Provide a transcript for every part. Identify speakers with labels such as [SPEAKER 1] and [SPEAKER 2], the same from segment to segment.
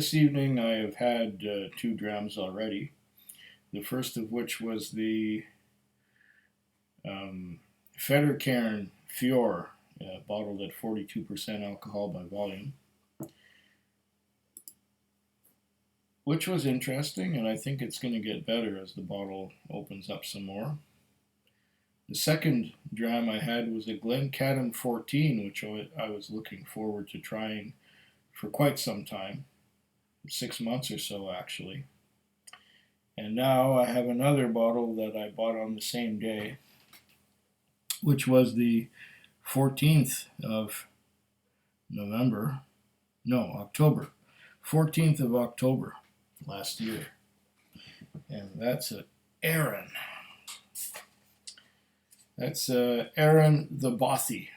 [SPEAKER 1] This evening I have had two drams already. The first of which was the Federcairn Fior, bottled at 42% alcohol by volume, which was interesting, and I think it's going to get better as the bottle opens up some more. The second dram I had was a Glencairn 14, which I was looking forward to trying for quite some time, 6 months or so actually. And now I have another bottle that I bought on the same day, which was the 14th of November, no, October, 14th of October last year. And that's an Arran. That's Arran the Bothy.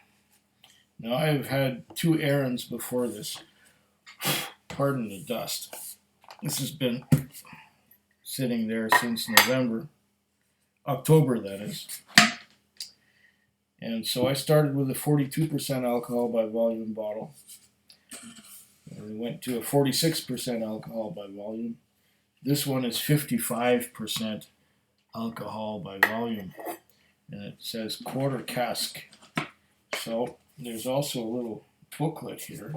[SPEAKER 1] Now I have had two Arrans before this. Pardon the dust. This has been sitting there since November, October that is. And so I started with a 42% alcohol by volume bottle. And we went to a 46% alcohol by volume. This one is 55% alcohol by volume. And it says quarter-cask. So there's also a little booklet here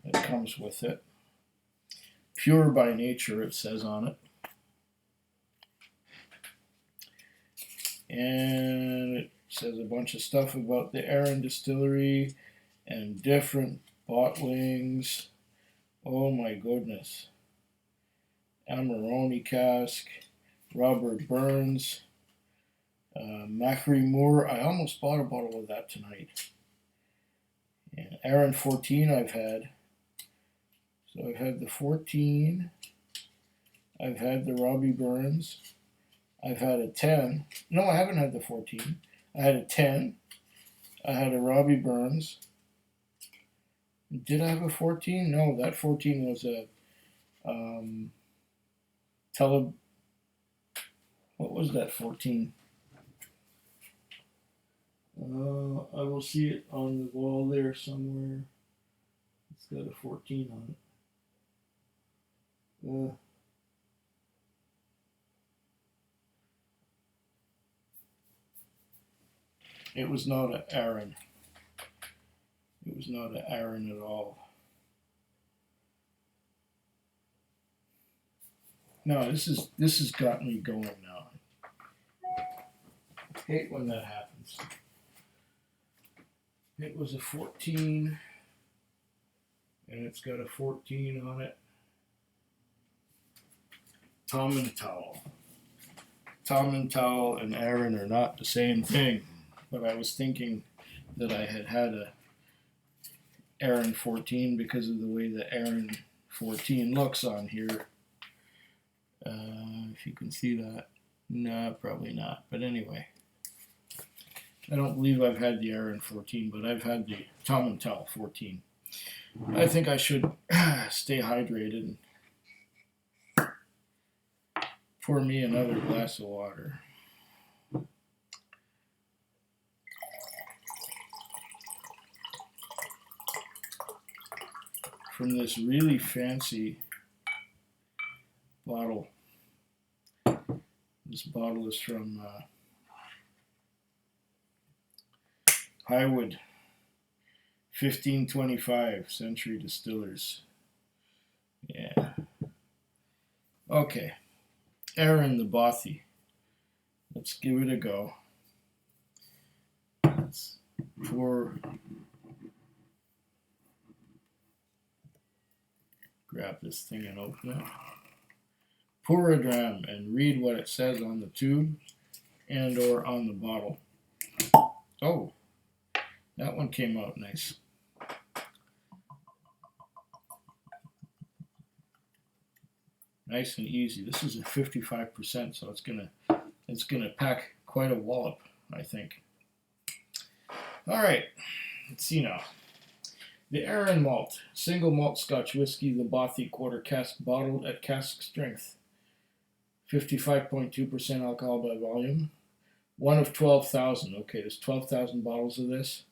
[SPEAKER 1] that comes with it. Pure by nature, it says on it. And it says a bunch of stuff about the Arran distillery and different bottlings. Oh my goodness. Amarone cask, Robert Burns, Macri Moore. I almost bought a bottle of that tonight. And Arran 14 I've had. So I've had the 14. I've had the Robbie Burns. I've had a 10. No, I haven't had the 14. I had a 10. I had a Robbie Burns. Did I have a 14? No, that 14 was a what was that 14? I will see it on the wall there somewhere. It's got a 14 on it. It was not an Arran. It was not an Arran at all. No, this has got me going now. I hate when that happens. It was a 14, and it's got a 14 on it. Tom and Towel. Tom and Towel and Arran are not the same thing, but I was thinking that I had a Arran 14 because of the way the Arran 14 looks on here. If you can see that. No, probably not. But anyway, I don't believe I've had the Arran 14, but I've had the Tom and Towel 14. I think I should stay hydrated and pour me another glass of water. From this really fancy bottle. This bottle is from Highwood, 1525 Century Distillers. Yeah. Okay. Arran the Bothy. Let's give it a go. Let's pour. Grab this thing and open it. Pour a dram and read what it says on the tube and or on the bottle. Oh, that one came out nice. Nice and easy. This is a 55%, so it's gonna pack quite a wallop, I think. All right, let's see now. The Arran Malt, single malt Scotch whisky, the Bothy quarter-cask, bottled at cask strength. 55.2% alcohol by volume. One of 12,000. Okay, there's 12,000 bottles of this.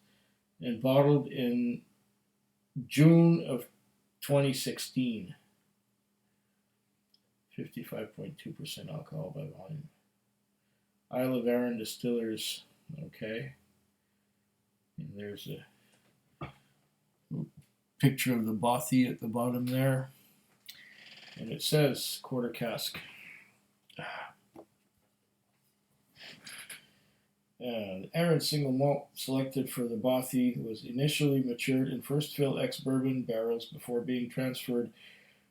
[SPEAKER 1] And bottled in June of 2016. 55.2% alcohol by volume. Isle of Arran Distillers, okay. And there's a picture of the Bothy at the bottom there. And it says quarter cask. The Arran single malt selected for the Bothy was initially matured in first fill ex-bourbon barrels before being transferred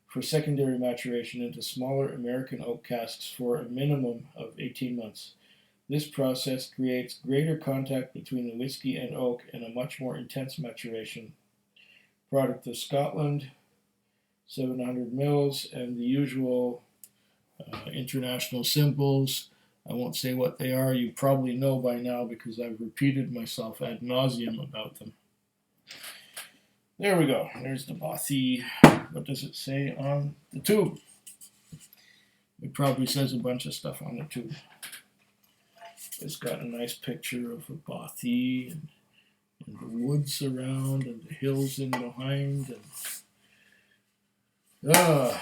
[SPEAKER 1] for secondary maturation into smaller American oak casks for a minimum of 18 months. This process creates greater contact between the whiskey and oak and a much more intense maturation. Product of Scotland, 700 mils, and the usual international symbols. I won't say what they are. You probably know by now because I've repeated myself ad nauseum about them. There we go. There's the Bothy. What does it say on the tube? It probably says a bunch of stuff on the tube. It's got a nice picture of a Bothy and the woods around and the hills in behind. And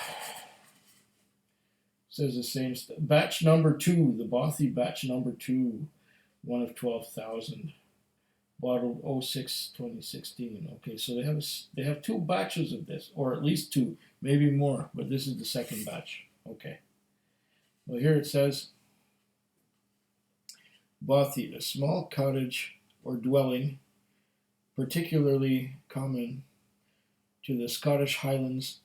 [SPEAKER 1] says the same stuff. Batch number 2, the Bothy batch number 2, 1 of 12,000, bottled 06/2016. Okay, so they have 2 batches of this, or at least 2, maybe more, but this is the second batch. Okay. Well, here it says, Bothy, a small cottage or dwelling, particularly common to the Scottish Highlands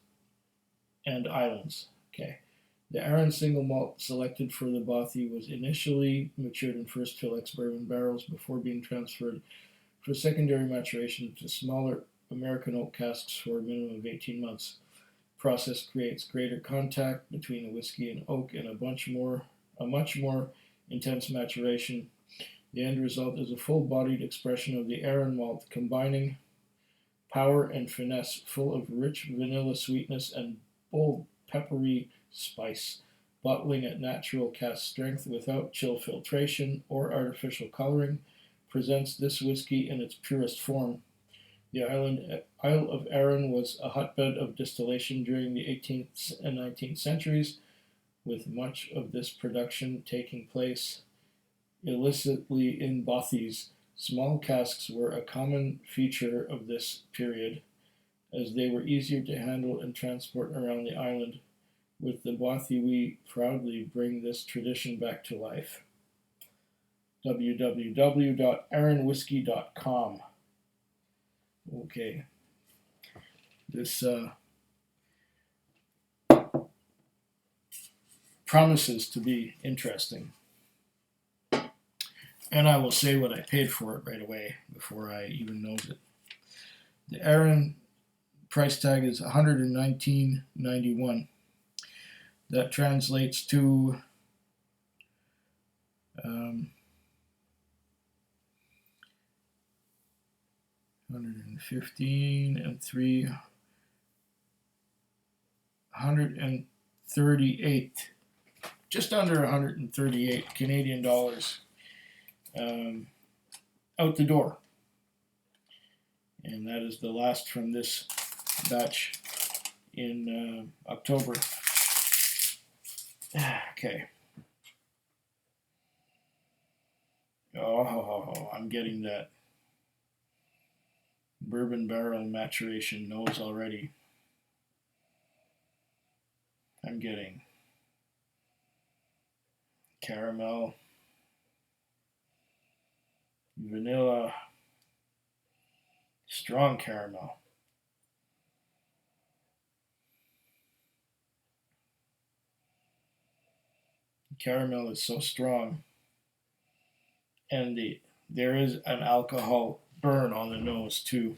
[SPEAKER 1] and Islands. Okay. The Arran single malt selected for the Bothy was initially matured in first fill ex-bourbon barrels before being transferred for secondary maturation to smaller American oak casks for a minimum of 18 months. Process creates greater contact between the whiskey and oak and a much more intense maturation. The end result is a full-bodied expression of the Arran malt, combining power and finesse, full of rich vanilla sweetness and bold peppery spice, bottling at natural cask strength without chill filtration or artificial coloring, presents this whiskey in its purest form. The Isle of Arran was a hotbed of distillation during the 18th and 19th centuries, with much of this production taking place illicitly in bothies. Small casks were a common feature of this period, as they were easier to handle and transport around the island. With the Bothy, we proudly bring this tradition back to life. www.arranwhiskey.com. Okay. This promises to be interesting. And I will say what I paid for it right away before I even knows it. The Arran price tag is $119.91. That translates to $115 and $138, just under 138 Canadian dollars out the door. And that is the last from this batch in October. Okay. Oh, I'm getting that bourbon barrel maturation nose already. I'm getting caramel, vanilla, strong caramel. Caramel is so strong, and there is an alcohol burn on the nose too,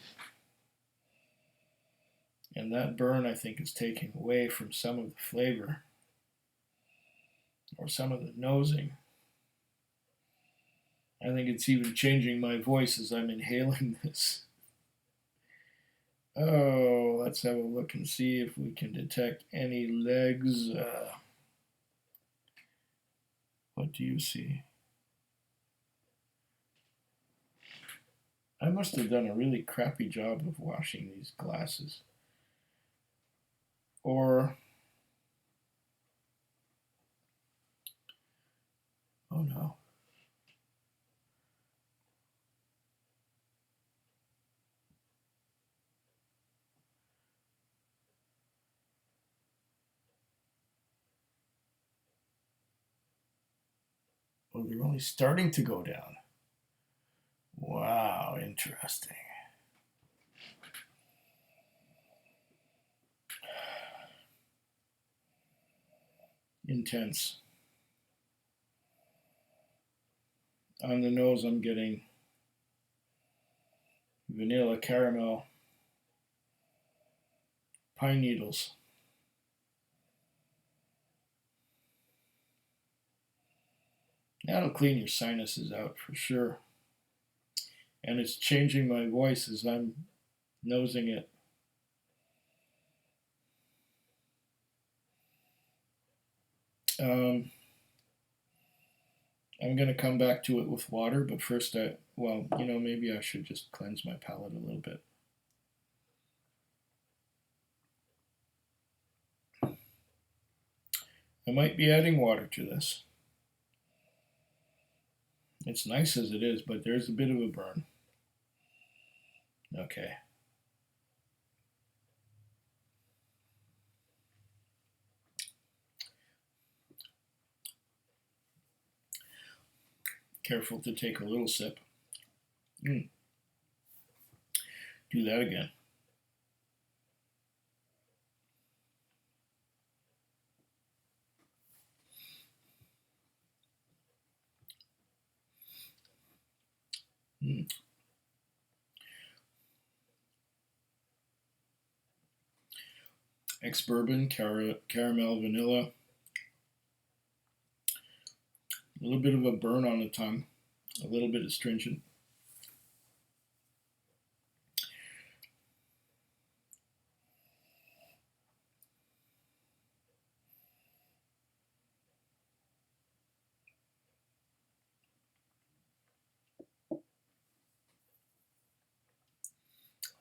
[SPEAKER 1] and that burn I think is taking away from some of the flavor or some of the nosing. I think it's even changing my voice as I'm inhaling this. Oh, let's have a look and see if we can detect any legs. What do you see? I must have done a really crappy job of washing these glasses. Or go now. Oh, they're only starting to go down. Wow, interesting. Intense. On the nose, I'm getting vanilla, caramel, pine needles. That'll clean your sinuses out for sure. And it's changing my voice as I'm nosing it. I'm going to come back to it with water, but first, maybe I should just cleanse my palate a little bit. I might be adding water to this. It's nice as it is, but there's a bit of a burn. Okay. Careful to take a little sip. Do that again. Ex-bourbon, caramel, vanilla. A little bit of a burn on the tongue. A little bit astringent.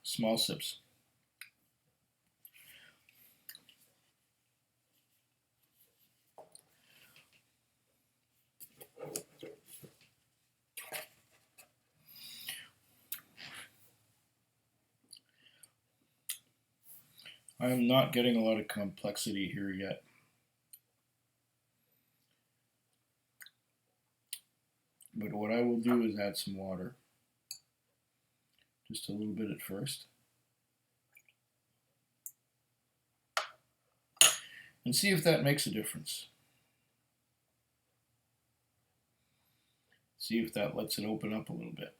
[SPEAKER 1] Small sips. I'm not getting a lot of complexity here yet. But what I will do is add some water. Just a little bit at first. And see if that makes a difference. See if that lets it open up a little bit.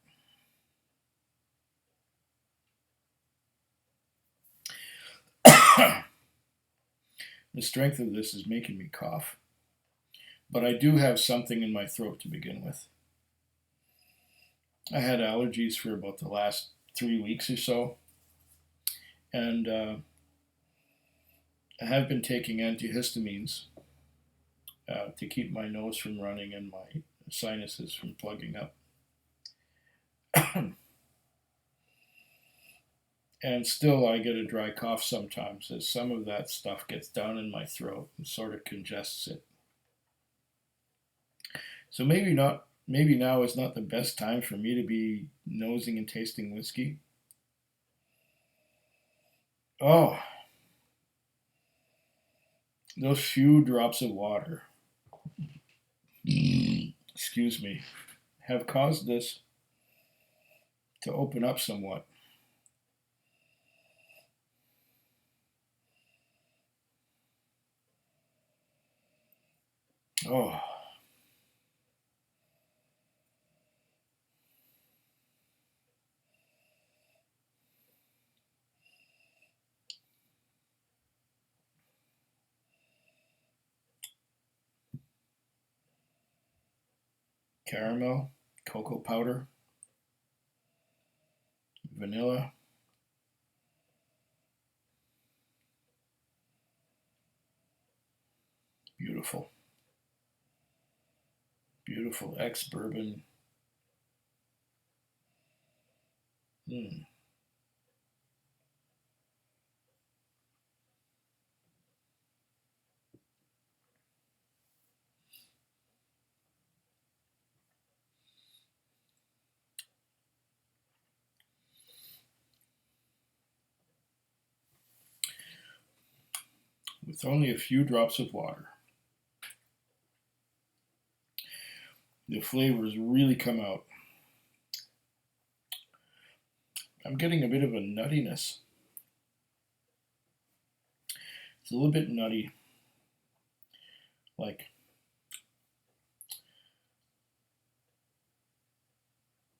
[SPEAKER 1] The strength of this is making me cough. But I do have something in my throat to begin with. I had allergies for about the last 3 weeks or so. And I have been taking antihistamines to keep my nose from running and my sinuses from plugging up. And still I get a dry cough sometimes as some of that stuff gets down in my throat and sort of congests it. So maybe now is not the best time for me to be nosing and tasting whiskey. Oh, those few drops of water, excuse me, have caused this to open up somewhat. Oh, caramel, cocoa powder, vanilla. Beautiful. Beautiful ex-bourbon. with only a few drops of water. The flavors really come out. I'm getting a bit of a nuttiness. It's a little bit nutty, like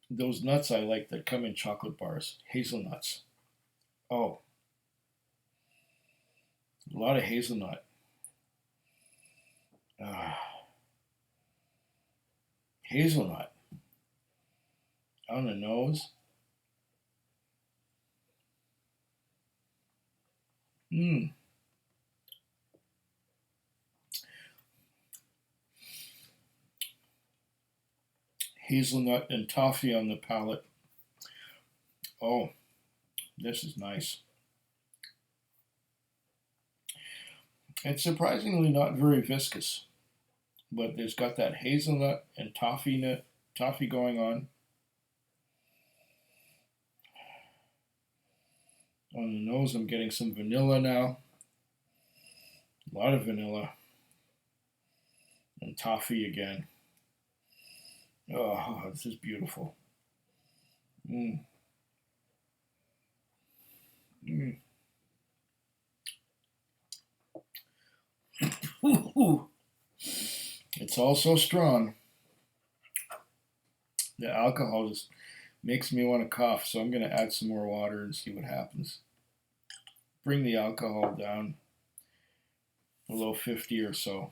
[SPEAKER 1] those nuts I like that come in chocolate bars, hazelnuts. Oh, a lot of hazelnut. Ah, hazelnut on the nose. Mmm. Hazelnut and toffee on the palate. Oh, this is nice. It's surprisingly not very viscous, but there's got that hazelnut and toffee going on. On the nose, I'm getting some vanilla now. A lot of vanilla. And toffee again. Oh, this is beautiful. Mm. Mm. Ooh. It's all so strong. The alcohol just makes me want to cough, so I'm going to add some more water and see what happens. Bring the alcohol down below 50 or so.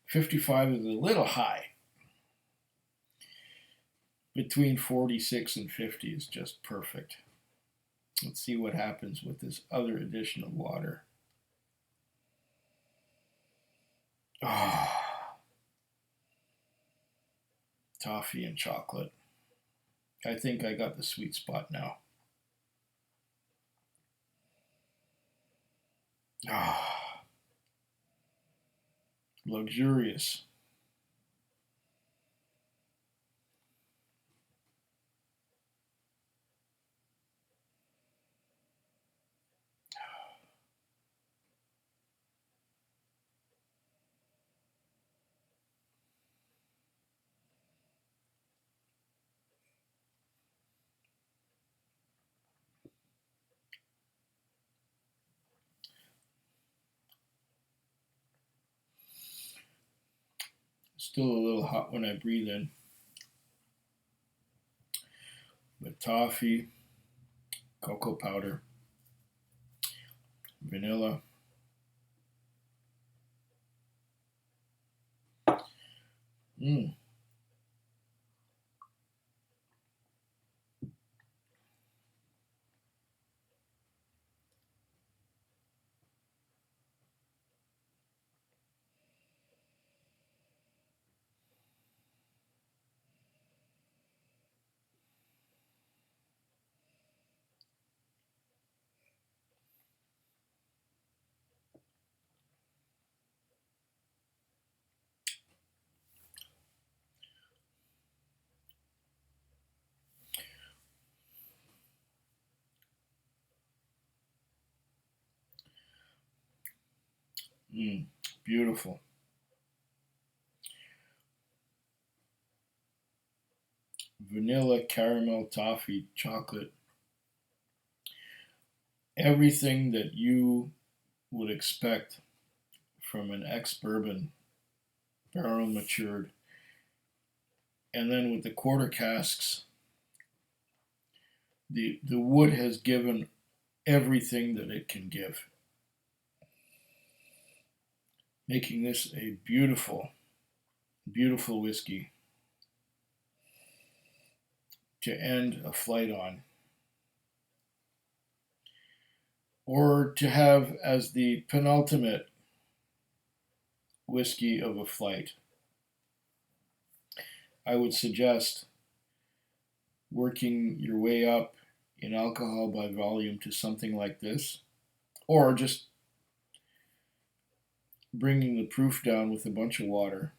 [SPEAKER 1] 55 is a little high. Between 46 and 50 is just perfect. Let's see what happens with this other addition of water. Ah, toffee and chocolate. I think I got the sweet spot now. Ah, luxurious. Still a little hot when I breathe in. But toffee, cocoa powder, vanilla. Mm. Mm. Beautiful. Vanilla, caramel, toffee, chocolate. Everything that you would expect from an ex-bourbon, barrel matured. And then with the quarter casks, the wood has given everything that it can give, making this a beautiful, beautiful whiskey to end a flight on, or to have as the penultimate whiskey of a flight. I would suggest working your way up in alcohol by volume to something like this, or just bringing the proof down with a bunch of water.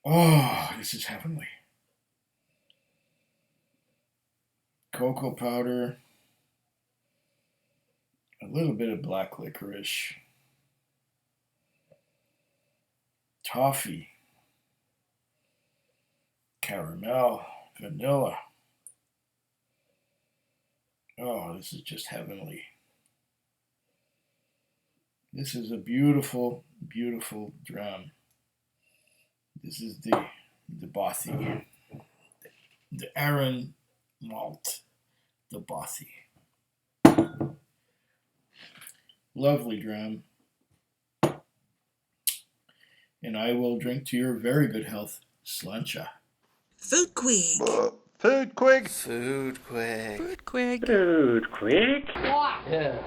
[SPEAKER 1] Oh, this is heavenly. cocoa powder, a little bit of black licorice, toffee, caramel, vanilla. Oh, this is just heavenly. This is a beautiful, beautiful dram. This is the Bothy, the Arran malt, the Bothy. Lovely dram. And I will drink to your very good health, Slancha.
[SPEAKER 2] Food Quig.
[SPEAKER 3] Food Quig.
[SPEAKER 4] Food Quig.
[SPEAKER 2] Food Quig.
[SPEAKER 5] Food Quig.
[SPEAKER 6] Yeah.